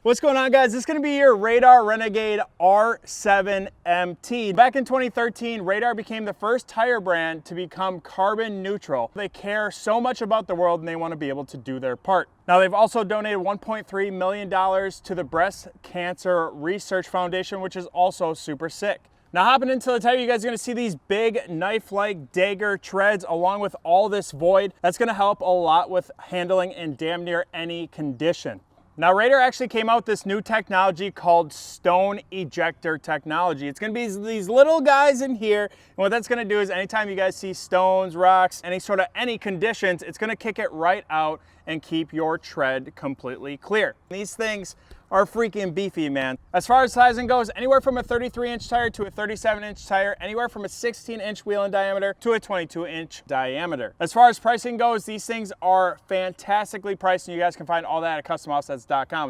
What's going on, guys? This is going to be your Radar Renegade R7 MT. Back in 2013, Radar became the first tire brand to become carbon neutral. They care so much about the world and they want to be able to do their part. Now, they've also donated $1.3 million to the Breast Cancer Research Foundation, which is also super sick. Now, hopping into the tire, you guys are going to see these big knife-like dagger treads along with all this void. That's going to help a lot with handling in damn near any condition. Now, Radar actually came out with this new technology called stone ejector technology. It's going to be these little guys in here, and what that's going to do is anytime you guys see stones, rocks, any conditions, it's going to kick it right out and keep your tread completely clear. These things are freaking beefy, man. As far as sizing goes, anywhere from a 33-inch tire to a 37-inch tire, anywhere from a 16-inch wheel in diameter to a 22-inch diameter. As far as pricing goes, these things are fantastically priced, and you guys can find all that at CustomOffsets.com.